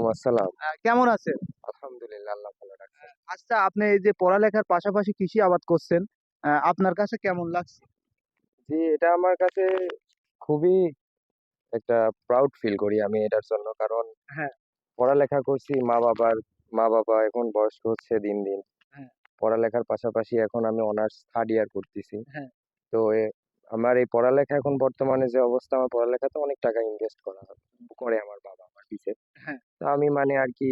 আসসালাম। কেমন আছেন? আলহামদুলিল্লাহ, আল্লাহ ভালো রাখছেন। আচ্ছা, আপনি এই যে পড়ালেখার পাশাপাশি কৃষি আবাদ করছেন, আপনার কাছে কেমন লাগছে? জি, এটা আমার কাছে খুবই একটা প্রাউড ফিল করি আমি এটার জন্য। কারণ হ্যাঁ, পড়ালেখা করছি, মা-বাবা এখন বয়স্ক হচ্ছে দিন, দিন। হ্যাঁ, পড়ালেখার পাশাপাশি এখন আমি অনার্স 3rd ইয়ার করতেছি। হ্যাঁ, তো আমার এই পড়ালেখা এখন বর্তমানে যে অবস্থা, আমার পড়ালেখাতে অনেক টাকা ইনভেস্ট করে আমার বাবা আমার পিছে। হ্যাঁ, তো আমি মানে আরকি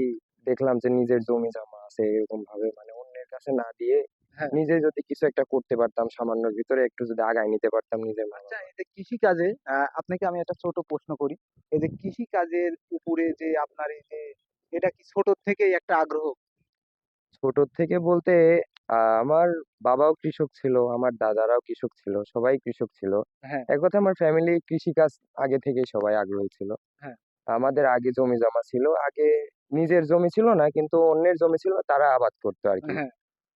দেখলাম যে নিজের জমি জমা আছে, এরকম ভাবে মানে অন্যের কাছে না দিয়ে হ্যাঁ। নিজে যদি কিছু একটা করতে পারতাম, সামান্যর ভিতরে একটু যদি আগায় নিতে পারতাম নিজের মা আচ্ছা, বাবা। এই যে কৃষিকাজে আপনাকে আমি একটা ছোট প্রশ্ন করি। এই যে কৃষিকাজের উপরে যে আপনার এই যে এটা কি ছোট থেকেই একটা আগ্রহ? ছোট থেকে বলতে আমার বাবাও কৃষক ছিল, আমার দাদারাও কৃষক ছিল, সবাই কৃষক ছিল। হ্যাঁ, এক কথায় আমার ফ্যামিলি কৃষিকাজ আগে থেকেই সবাই আগ্রহী ছিল। হ্যাঁ, আমাদের আগে জমি জমা ছিল, আগে নিজের জমি ছিল না, কিন্তু অন্যের জমি ছিল, তারা আবাদ করতো আর কি। হ্যাঁ,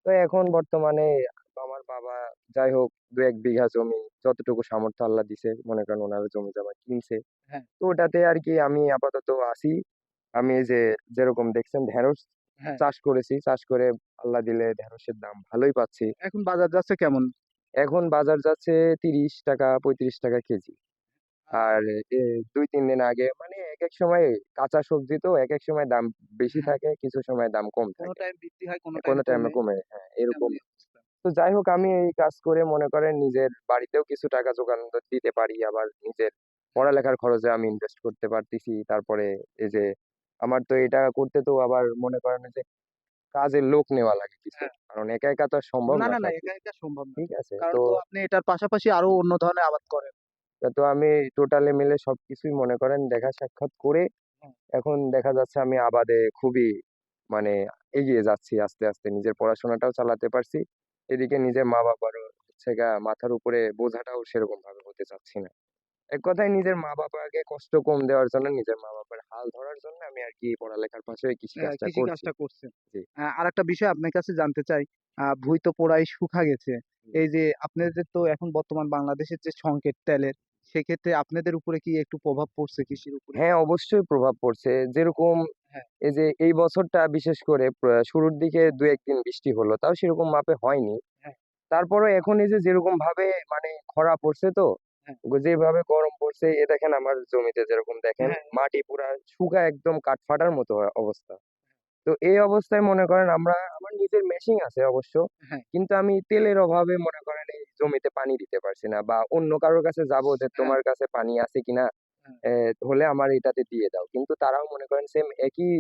তো এখন বর্তমানে আমার বাবা যাই হোক 2-1 বিঘা জমি যতটুকু সামর্থ্য আল্লাহ দিছে, মনে করেন ওনারা জমি জমা কিনছে। হ্যাঁ, তো ওটাতে আর কি আমি আপাতত আছি। আমি এই যে যেরকম দেখছেন ঢেঁড়স হ্যাঁ। চাষ করেছি, চাষ করে আল্লাহ দিলে ঢেঁড়সের দাম ভালোই পাচ্ছি। এখন বাজার যাচ্ছে কেমন? এখন বাজার যাচ্ছে 30 টাকা 35 টাকা কেজি। আ আর এ 2-3 দিন আগে মানে এক এক সময় কাঁচা সবজি তো এক এক সময় দাম বেশি হ্যাঁ, থাকে, কিছু সময় দাম কম কোনো থাকে, টাইম বৃদ্ধি হয়, কোনো টাইম কোনো টাইমে কমে। কমে, হ্যাঁ এরকম। এমনই অবস্থা। তো যাই হোক আমি এই কাজ করে মনে করেন নিজের বাড়িতেও কিছু টাকা যোগান দিতে পারি, আবার নিজের হ্যাঁ, পড়ালেখার খরচে আমি ইনভেস্ট করতে পারতেছি। তারপরে এই যে আমার তো এটা করতে তো আবার মনে করেন যে কাজের লোক নেওয়া লাগে কিছু, হ্যাঁ। কারণ একা একা তো আর সম্ভব না, না না, না, একা, সবকিছু। একা সম্ভব না। ঠিক আছে, কারণ তো তো আপনি এটার পাশাপাশি আরো অন্য ধরনের আবাদ করেন। তো আমি টোটালি মিলে সবকিছুই মনে করেন দেখা সাক্ষাৎ করে হ্যাঁ, এখন দেখা যাচ্ছে আমি আবাদে খুবই মানে এগিয়ে যাচ্ছি আস্তে আস্তে, নিজের পড়াশোনাটাও চালাতে পারছি, এদিকে নিজের মা বাবারও হচ্ছে গা মাথার উপরে বোঝাটাও সেরকম ভাবে হতে চাচ্ছি না। এক কথায় নিজের মা বাবাকে কষ্ট কম দেওয়ার জন্য, নিজের মা বাবার হাল ধরার জন্য আমি আর কি পড়ালেখার পাশে ওই কৃষি কাজটা কৃষি করছি। কাজটা করছেন। জি। আরেকটা বিষয় আপনার কাছে জানতে চাই। ভুঁই তো পোড়াই শুখা গেছে। হুম। এই যে আপনাদের তো এখন বর্তমান বাংলাদেশের যে সংকট তেলের, সেক্ষেত্রে আপনাদের উপরে কি একটু প্রভাব পড়ছে কৃষির উপরে? হ্যাঁ, অবশ্যই প্রভাব পড়ছে। যেরকম হ্যাঁ, এই যে এই বছরটা বিশেষ করে শুরুর দিকে ২-১ দিন বৃষ্টি হলো, তাও সেরকম মাপে হয়নি। হ্যাঁ, তারপরেও এখন এই যে যেরকম ভাবে মানে খরা পড়ছে তো, হ্যাঁ, যেভাবে গরম পড়ছে, এ দেখেন আমার জমিতে যেরকম দেখেন হ্যাঁ, মাটি পুরা শুকা একদম কাঠ ফাটার মতো অবস্থা। তো এই অবস্থায় মনে করেন আমার নিজের মেশিন আছে অবশ্য, হ্যাঁ, কিন্তু আমি তেলের অভাবে মনে করেন এই জমিতে পানি দিতে পারছি না, বা অন্য কারোর কাছে যাবো যে হ্যাঁ, তোমার কাছে পানি আছে কিনা, হ্যাঁ, হলে আমার এটাতে দিয়ে দাও, কিন্তু তারাও মনে করেন সেম একই